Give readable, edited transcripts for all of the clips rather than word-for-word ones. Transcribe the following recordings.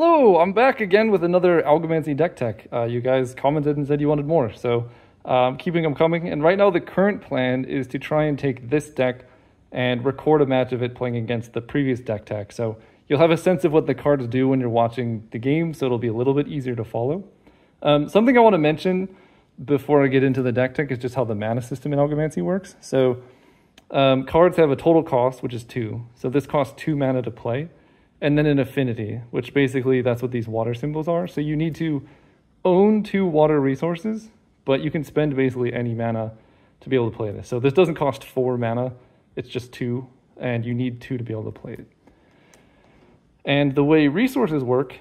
Hello, I'm back again with another Algomancy deck tech. You guys commented and said you wanted more, so keeping them coming. And right now the current plan is to try and take this deck and record a match of it playing against the previous deck tech. So you'll have a sense of what the cards do when you're watching the game, so it'll be a little bit easier to follow. Something I want to mention before I get into the deck tech is just how the mana system in Algomancy works. So cards have a total cost, which is 2. So this costs 2 mana to play. And then an affinity, which basically that's what these water symbols are. So you need to own 2 water resources, but you can spend basically any mana to be able to play this. So this doesn't cost 4 mana, it's just 2, and you need 2 to be able to play it. And the way resources work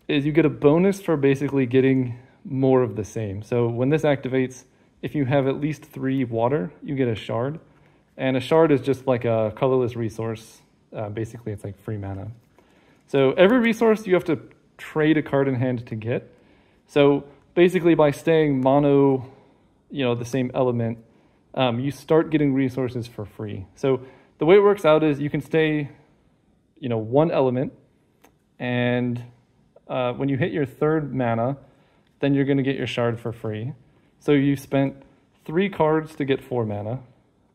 is you get a bonus for basically getting more of the same. So when this activates, if you have at least 3 water, you get a shard. And a shard is just like a colorless resource. Basically, it's like free mana. So every resource you have to trade a card in hand to get. So basically by staying mono, the same element, you start getting resources for free. So the way it works out is you can stay, 1 element, and when you hit your 3rd mana, then you're going to get your shard for free. So you spent 3 cards to get 4 mana.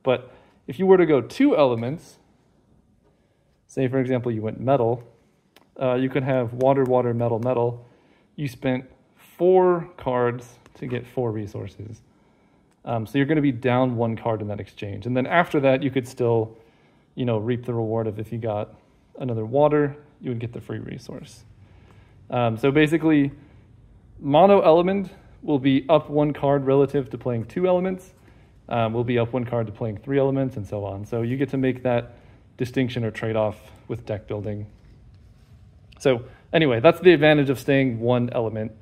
But if you were to go 2 elements, say for example you went metal, you could have water, water, metal, metal. You spent 4 cards to get 4 resources. So you're going to be down 1 card in that exchange. And then after that, you could still, reap the reward of if you got another water, you would get the free resource. So basically, mono element will be up 1 card relative to playing 2 elements. Will be up 1 card to playing 3 elements, and so on. So you get to make that distinction or trade-off with deck building. So anyway, that's the advantage of staying 1 element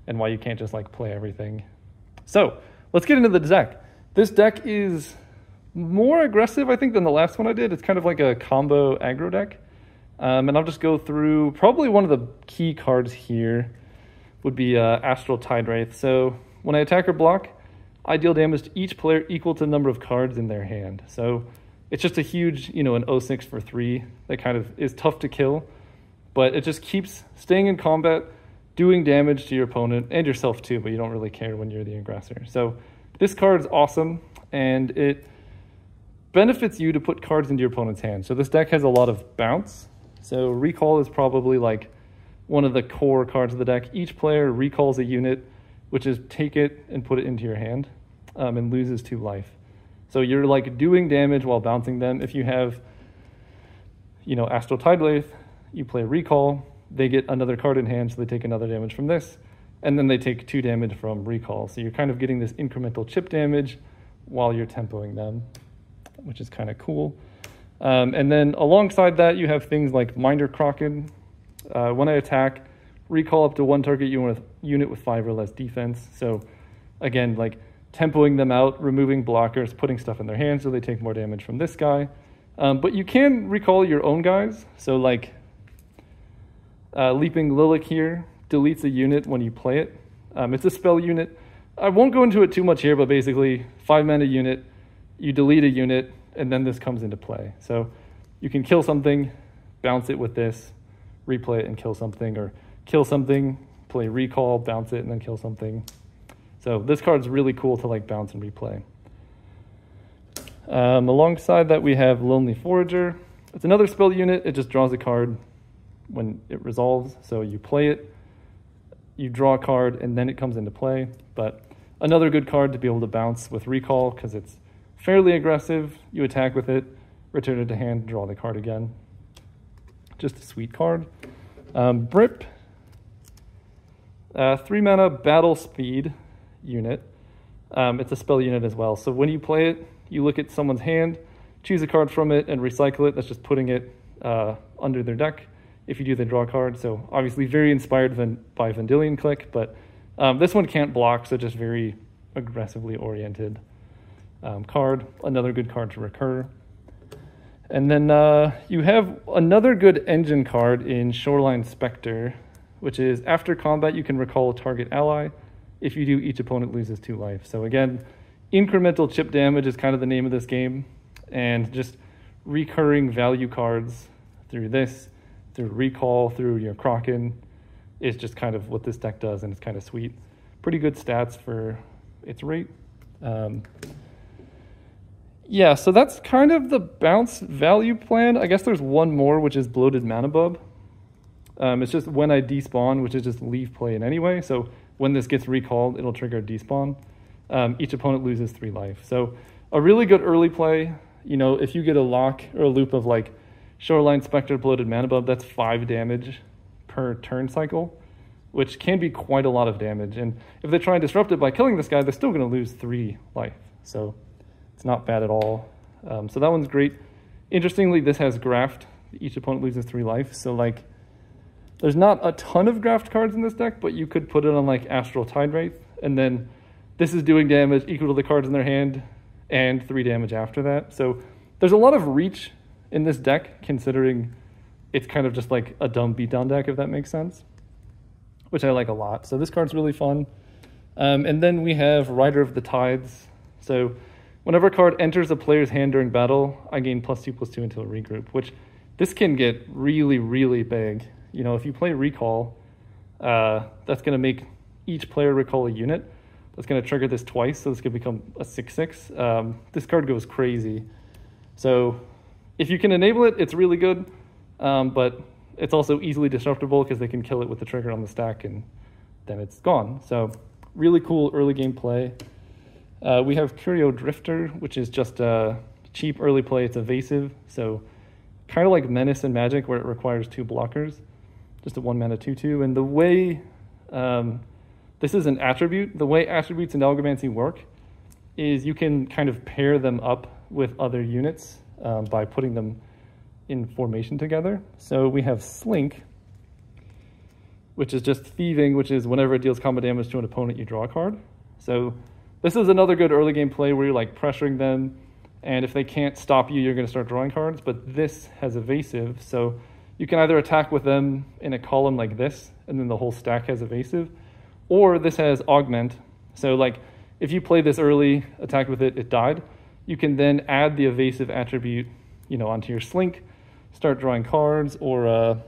and why you can't just play everything. So let's get into the deck. This deck is more aggressive, I think, than the last one I did. It's kind of like a combo aggro deck. And I'll just go through probably one of the key cards here would be Astral Tidewraith. So when I attack or block, I deal damage to each player equal to the number of cards in their hand. So it's just a huge, an 0/6 for 3 that kind of is tough to kill. But it just keeps staying in combat, doing damage to your opponent and yourself too, but you don't really care when you're the aggressor. So this card is awesome, and it benefits you to put cards into your opponent's hand. So this deck has a lot of bounce. So recall is probably one of the core cards of the deck. Each player recalls a unit, which is take it and put it into your hand, and loses 2 life. So you're doing damage while bouncing them. If you have, Astral Tidewraith, you play recall, they get another card in hand, so they take another damage from this, and then they take 2 damage from recall. So you're kind of getting this incremental chip damage while you're tempoing them, which is kind of cool. And then alongside that, you have things like Minder Kraken. When I attack, recall up to 1 target unit with 5 or less defense. So again, tempoing them out, removing blockers, putting stuff in their hands so they take more damage from this guy. But you can recall your own guys. So Leaping Lilac here deletes a unit when you play it. It's a spell unit. I won't go into it too much here, but basically 5 mana unit, you delete a unit, and then this comes into play. So you can kill something, bounce it with this, replay it and kill something, or kill something, play recall, bounce it, and then kill something. So this card's really cool to bounce and replay. Alongside that, we have Lonely Forager. It's another spell unit. It just draws a card when it resolves. So you play it, you draw a card, and then it comes into play. But another good card to be able to bounce with recall because it's fairly aggressive. You attack with it, return it to hand, draw the card again. Just a sweet card. Brip, 3 mana battle speed unit. It's a spell unit as well. So when you play it, you look at someone's hand, choose a card from it, and recycle it. That's just putting it under their deck. If you do, they draw a card. So obviously very inspired by Vendilion Click, but this one can't block, so just very aggressively oriented card. Another good card to recur. And then you have another good engine card in Shoreline Spectre, which is after combat, you can recall a target ally. If you do, each opponent loses 2 life. So again, incremental chip damage is kind of the name of this game, and just recurring value cards through this, through recall, through your Kraken, is just kind of what this deck does, and it's kind of sweet. Pretty good stats for its rate. Yeah, so that's kind of the bounce value plan. I guess there's one more, which is Bloated Mana Bub. It's just when I despawn, which is just leave play in anyway. So when this gets recalled, it'll trigger despawn. Each opponent loses 3 life. So a really good early play. You know, if you get a lock or a loop of like Shoreline Spectre, Bloated Mana Bub, that's 5 damage per turn cycle, which can be quite a lot of damage. And if they try and disrupt it by killing this guy, they're still going to lose 3 life. So it's not bad at all. So that one's great. Interestingly, this has graft. Each opponent loses 3 life. So like, there's not a ton of graft cards in this deck, but you could put it on like Astral Tide Wraith, and then this is doing damage equal to the cards in their hand and 3 damage after that. So there's a lot of reach in this deck, considering it's kind of just like a dumb beatdown deck, if that makes sense, which I like a lot. So this card's really fun. And then we have Rider of the Tides. So whenever a card enters a player's hand during battle, I gain +2/+2 until a regroup, which this can get really, really big. You know, if you play Recall, that's going to make each player recall a unit. That's going to trigger this twice, so this could become a 6/6. This card goes crazy. So if you can enable it, it's really good, but it's also easily disruptible because they can kill it with the trigger on the stack, and then it's gone. So really cool early game play. We have Curio Drifter, which is just a cheap early play. It's evasive, so kind of like Menace and Magic, where it requires 2 blockers. Just a 1 mana 2/2. And the way, this is an attribute. The way attributes in Algomancy work is you can kind of pair them up with other units by putting them in formation together. So we have Slink, which is just thieving, which is whenever it deals combat damage to an opponent, you draw a card. So this is another good early game play where you're like pressuring them, and if they can't stop you, you're going to start drawing cards. But this has evasive, so you can either attack with them in a column like this, and then the whole stack has evasive, or this has augment. So like if you play this early, attack with it, it died, you can then add the evasive attribute, you know, onto your Slink, start drawing cards, or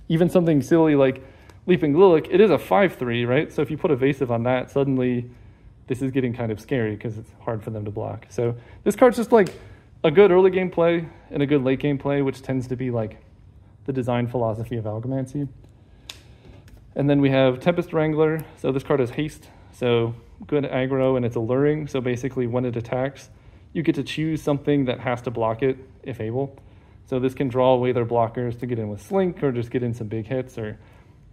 even something silly like Leaping Lilac. It is a 5/3, right? So if you put evasive on that, suddenly this is getting kind of scary because it's hard for them to block. So this card's just like a good early game play and a good late game play, which tends to be like the design philosophy of Algomancy. And then we have Tempest Wrangler. So this card has haste, so good aggro, and it's alluring. So basically when it attacks, you get to choose something that has to block it if able. So this can draw away their blockers to get in with Slink, or just get in some big hits. Or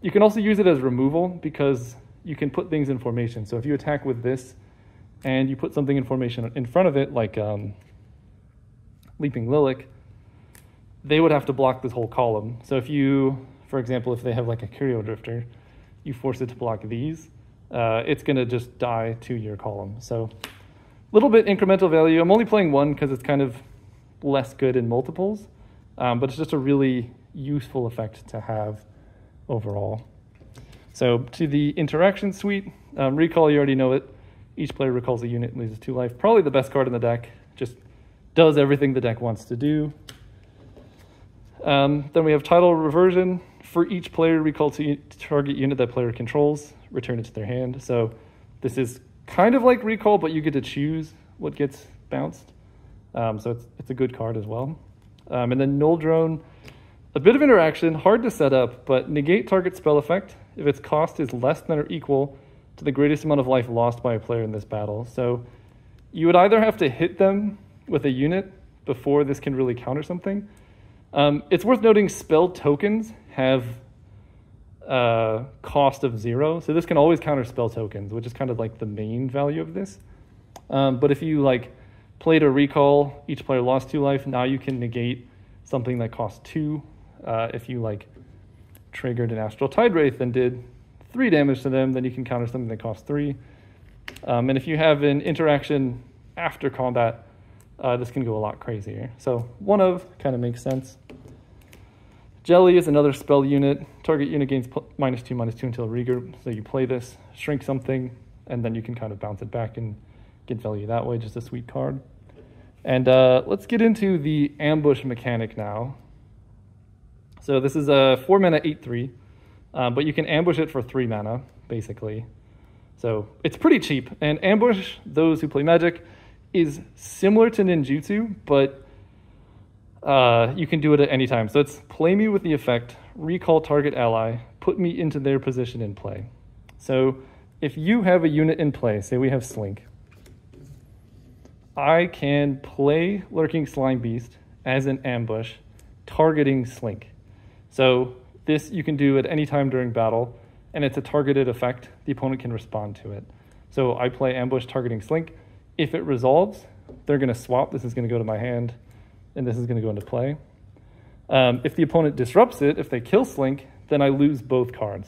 you can also use it as removal because you can put things in formation. So if you attack with this and you put something in formation in front of it, like Leaping Lilac, they would have to block this whole column. So if you, for example, if they have like a Curio Drifter, you force it to block these, it's going to just die to your column. So a little bit incremental value. I'm only playing one because it's kind of less good in multiples, but it's just a really useful effect to have overall. So to the interaction suite, Recall, you already know it. Each player recalls a unit and loses 2 life. Probably the best card in the deck. Just does everything the deck wants to do. Then we have Tidal Reversion. For each player, recall to target unit that player controls, return it to their hand. So this is kind of like Recall, but you get to choose what gets bounced. So it's a good card as well. And then Null Drone, a bit of interaction, hard to set up, but negate target spell effect if its cost is less than or equal to the greatest amount of life lost by a player in this battle. So you would either have to hit them with a unit before this can really counter something. It's worth noting spell tokens have cost of 0, so this can always counter spell tokens, which is kind of like the main value of this. But if you like played a Recall, each player lost 2 life, now you can negate something that costs 2. If you like triggered an Astral Tide Wraith and did 3 damage to them, then you can counter something that costs 3. And if you have an interaction after combat, this can go a lot crazier. So one of kind of makes sense. Jelly is another spell unit. Target unit gains -2/-2 until regroup. So you play this, shrink something, and then you can kind of bounce it back and get value that way. Just a sweet card. And let's get into the ambush mechanic now. So this is a 4 mana 8/3. but you can ambush it for 3 mana, basically. So it's pretty cheap. And ambush, those who play Magic, is similar to ninjutsu, but you can do it at any time. So it's play me with the effect, recall target ally, put me into their position in play. So if you have a unit in play, say we have Slink, I can play Lurking Slime Beast as an ambush, targeting Slink. So this you can do at any time during battle, and it's a targeted effect. The opponent can respond to it. So I play ambush targeting Slink. If it resolves, they're going to swap. This is going to go to my hand, and this is going to go into play. If the opponent disrupts it, if they kill Slink, then I lose both cards.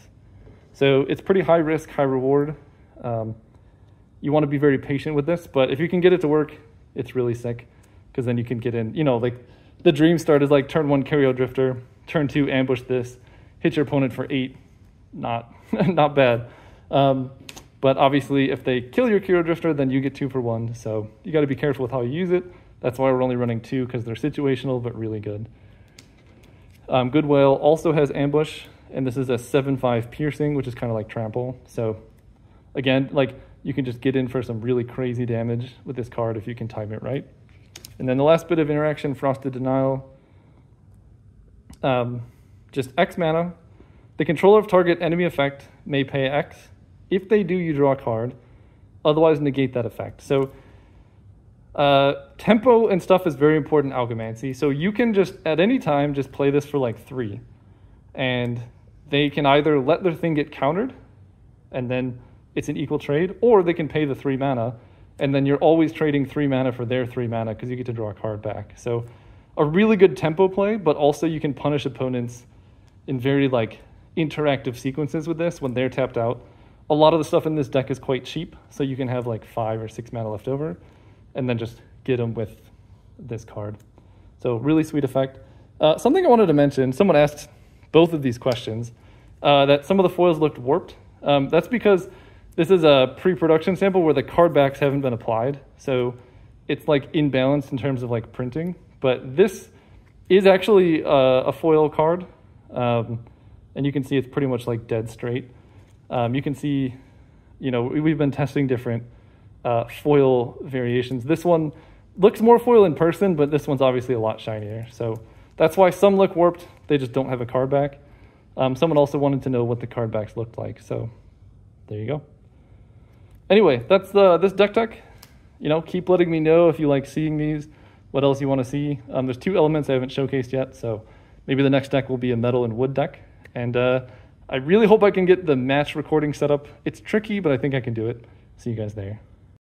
So it's pretty high risk, high reward. You want to be very patient with this, but if you can get it to work, it's really sick, because then you can get in, like the dream start is like turn 1 Curio Drifter, turn 2 ambush this, hit your opponent for 8. Not bad. But obviously if they kill your Curio Drifter, then you get 2 for 1. So you got to be careful with how you use it. That's why we're only running 2, because they're situational, but really good. Good Whale also has ambush, and this is a 7/5 piercing, which is kind of like trample. So again, like you can just get in for some really crazy damage with this card if you can time it right. And then the last bit of interaction, Frosted Denial. Just X mana. The controller of target enemy effect may pay X. If they do, you draw a card. Otherwise, negate that effect. So tempo and stuff is very important in Algomancy. So you can just, at any time, just play this for like 3. And they can either let their thing get countered, and then it's an equal trade, or they can pay the 3 mana, and then you're always trading 3 mana for their 3 mana, because you get to draw a card back. So a really good tempo play, but also you can punish opponents in very like interactive sequences with this when they're tapped out. A lot of the stuff in this deck is quite cheap, so you can have like 5 or 6 mana left over, and then just get them with this card. So really sweet effect. Something I wanted to mention, someone asked both of these questions, that some of the foils looked warped. That's because this is a pre-production sample where the card backs haven't been applied, so it's like imbalanced in terms of like printing. But this is actually a foil card, and you can see it's pretty much like dead straight. You can see, we've been testing different foil variations. This one looks more foil in person, but this one's obviously a lot shinier. So that's why some look warped. They just don't have a card back. Someone also wanted to know what the card backs looked like. So there you go. Anyway, that's this deck tech. Keep letting me know if you like seeing these, what else you want to see. There's 2 elements I haven't showcased yet, so maybe the next deck will be a metal and wood deck. And I really hope I can get the match recording set up. It's tricky, but I think I can do it. See you guys there.